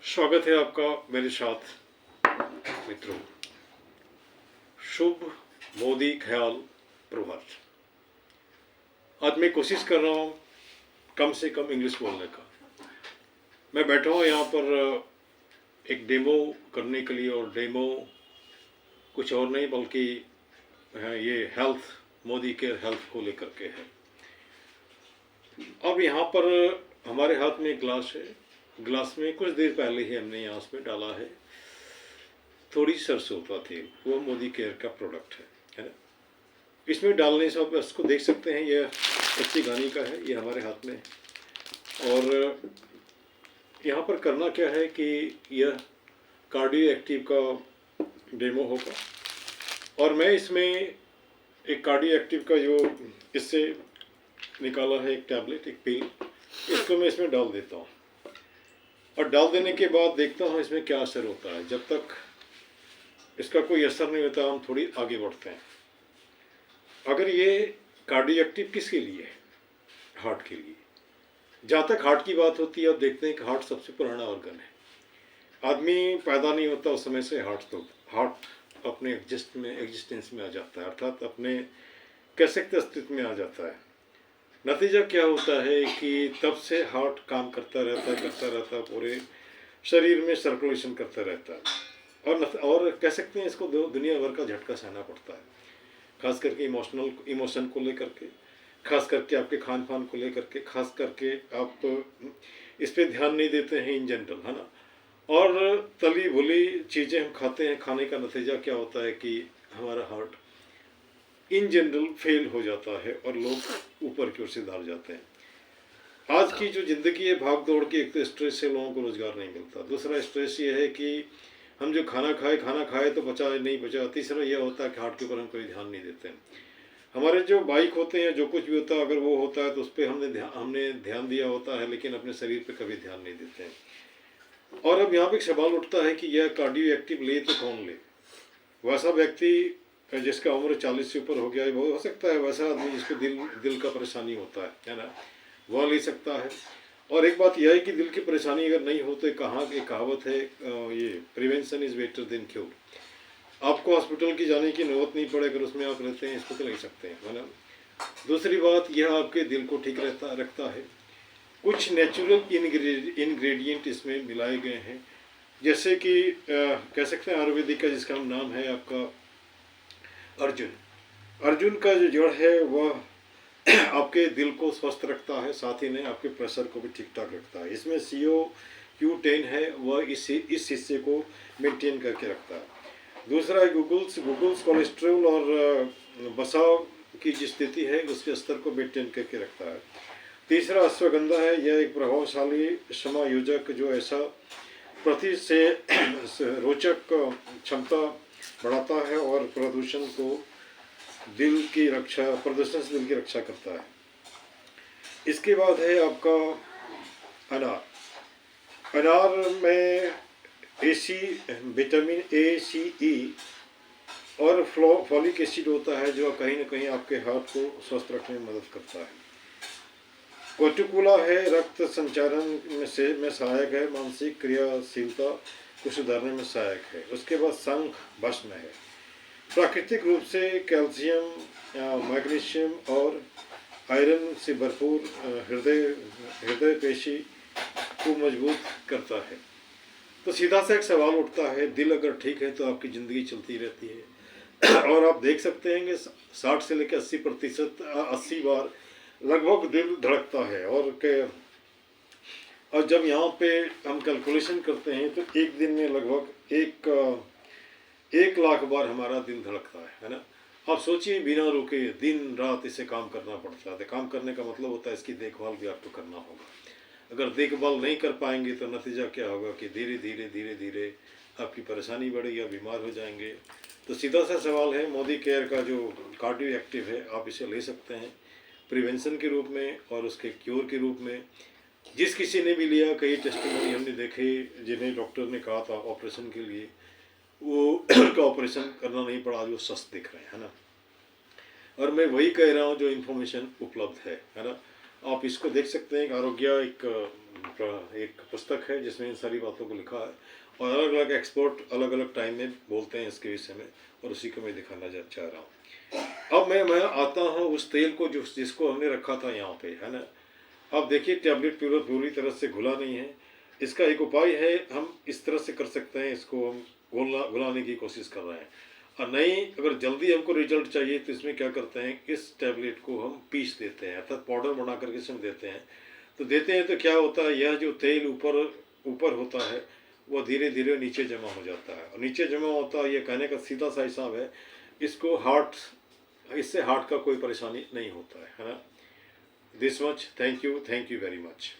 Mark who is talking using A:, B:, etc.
A: स्वागत है आपका मेरे साथ मित्रों। शुभ मोदी ख्याल प्रभात। आज मैं कोशिश कर रहा हूँ कम से कम इंग्लिश बोलने का। मैं बैठा हूँ यहाँ पर एक डेमो करने के लिए, और डेमो कुछ और नहीं बल्कि ये हेल्थ, मोदी केयर हेल्थ को लेकर के है। अब यहाँ पर हमारे हाथ में एक ग्लास है। ग्लास में कुछ देर पहले ही हमने यहाँ में डाला है थोड़ी सरसों का तेल, वो मोदी केयर का प्रोडक्ट है ना। इसमें डालने से आप इसको देख सकते हैं, यह कच्ची घानी का है, ये हमारे हाथ में है। और यहाँ पर करना क्या है कि यह कार्डियो एक्टिव का डेमो होगा, और मैं इसमें एक कार्डियो एक्टिव का जो इससे निकाला है एक टैबलेट, एक पिल, इसको मैं इसमें डाल देता हूँ। और डाल देने के बाद देखता हूँ इसमें क्या असर होता है। जब तक इसका कोई असर नहीं होता हम थोड़ी आगे बढ़ते हैं। अगर ये कार्डियो एक्टिव किसके लिए है? हार्ट के लिए। जहाँ तक हार्ट की बात होती है, अब देखते हैं कि हार्ट सबसे पुराना ऑर्गन है। आदमी पैदा नहीं होता उस समय से हार्ट अपने एग्जिस्टेंस में आ जाता है, अर्थात अपने कह सकते अस्तित्व में आ जाता है। नतीजा क्या होता है कि तब से हार्ट काम करता रहता है, पूरे शरीर में सर्कुलेशन करता रहता है। और कह सकते हैं इसको दुनिया भर का झटका सहना पड़ता है, खास करके इमोशन को लेकर के, खास करके आपके खान पान को लेकर के, खास करके आप इस पर ध्यान नहीं देते हैं इन जनरल, है ना। और तली भुली चीज़ें हम खाते हैं, खाने का नतीजा क्या होता है कि हमारा हार्ट इन जनरल फेल हो जाता है और लोग ऊपर की ओर से दब जाते हैं। आज की जो ज़िंदगी है भाग दौड़ की, एक तो स्ट्रेस से लोगों को रोज़गार नहीं मिलता, दूसरा स्ट्रेस ये है कि हम जो खाना खाए तो बचा नहीं बचा, तीसरा यह होता है कि हार्ट के ऊपर हम कोई ध्यान नहीं देते हैं। हमारे जो बाइक होते हैं, जो कुछ भी होता है, अगर वो होता है तो उस पर हमने ध्यान दिया होता है, लेकिन अपने शरीर पर कभी ध्यान नहीं देते हैं। और अब यहाँ पर एक सवाल उठता है कि यह कार्डियो एक्टिव ले तो कौन ले? वैसा व्यक्ति जिसका उम्र 40 से ऊपर हो गया है, वो हो सकता है, वैसा आदमी जिसको दिल का परेशानी होता है ना, वह ले सकता है। और एक बात यह है कि दिल की परेशानी अगर नहीं हो तो कहाँ एक कहावत है, ये prevention is better than cure. आपको हॉस्पिटल की जाने की नौबत नहीं पड़े, अगर उसमें आप रहते हैं इसको तो ले सकते हैं, है ना। दूसरी बात, यह आपके दिल को ठीक रखता है। कुछ नेचुरल इन्ग्रेडिएंट इसमें मिलाए गए हैं, जैसे कि कह सकते हैं आयुर्वेदिक का जिसका नाम है आपका अर्जुन का जो जड़ है वह आपके दिल को स्वस्थ रखता है, साथ ही में आपके प्रेशर को भी ठीक ठाक रखता है। इसमें CoQ10 है, वह इस हिस्से को मेंटेन करके रखता है। दूसरा है गुगल्स कोलेस्ट्रॉल और वसा की जो स्थिति है उसके स्तर को मेंटेन करके रखता है। तीसरा अश्वगंधा है, यह एक प्रभावशाली समायोजक जो ऐसा प्रति से रोचक क्षमता बढ़ाता है और प्रदूषण से दिल की रक्षा करता है। इसके बाद है आपका अनार में विटामिन A, C, E और फॉलिक एसिड होता है, जो कहीं ना कहीं आपके हार्ट को स्वस्थ रखने में मदद करता है। कोटिकुला है, रक्त संचारण में सहायक है, मानसिक क्रियाशीलता को सुधारने में सहायक है। उसके बाद शंख भस्म है, प्राकृतिक रूप से कैल्शियम, मैग्नीशियम और आयरन से भरपूर हृदय पेशी को मजबूत करता है। तो सीधा सा एक सवाल उठता है, दिल अगर ठीक है तो आपकी ज़िंदगी चलती रहती है। और आप देख सकते हैं कि 60 से लेकर 80 बार लगभग दिल धड़कता है। और जब यहाँ पे हम कैलकुलेशन करते हैं तो एक दिन में लगभग 1 लाख बार हमारा दिल धड़कता है ना। आप सोचिए, बिना रुके दिन रात इसे काम करना पड़ता है। काम करने का मतलब होता है इसकी देखभाल भी आपको करना होगा। अगर देखभाल नहीं कर पाएंगे तो नतीजा क्या होगा कि धीरे धीरे आपकी परेशानी बढ़ेगी, या बीमार हो जाएंगे। तो सीधा सा सवाल है, मोदी केयर का जो कार्डियो एक्टिव है आप इसे ले सकते हैं प्रिवेंशन के रूप में और उसके क्योर के रूप में। जिस किसी ने भी लिया, कई टेस्टिमोनी हमने देखे जिन्हें डॉक्टर ने कहा था ऑपरेशन के लिए, वो का ऑपरेशन करना नहीं पड़ा, आज वो स्वस्थ दिख रहे हैं, है ना। और मैं वही कह रहा हूँ जो इन्फॉर्मेशन उपलब्ध है ना। आप इसको देख सकते हैं, आरोग्य एक एक पुस्तक है जिसमें इन सारी बातों को लिखा है, और अलग अलग एक्सपर्ट अलग अलग टाइम में बोलते हैं इसके विषय में, और उसी को मैं दिखाना चाह रहा हूँ। अब मैं आता हूँ उस तेल को जिसको हमने रखा था यहाँ पे, है ना। अब देखिए टैबलेट पूरी तरह से घुला नहीं है। इसका एक उपाय है, हम इस तरह से कर सकते हैं, इसको हम घुलाने की कोशिश कर रहे हैं। और नहीं, अगर जल्दी हमको रिजल्ट चाहिए तो इसमें क्या करते हैं, इस टैबलेट को हम पीस देते हैं, अर्थात पाउडर बना करके इसमें देते हैं। तो क्या होता है, यह जो तेल ऊपर होता है वो धीरे धीरे नीचे जमा हो जाता है, और नीचे जमा होता है, ये कहने का सीधा सा हिसाब है, इससे हार्ट का कोई परेशानी नहीं होता है ना। This much, thank you very much.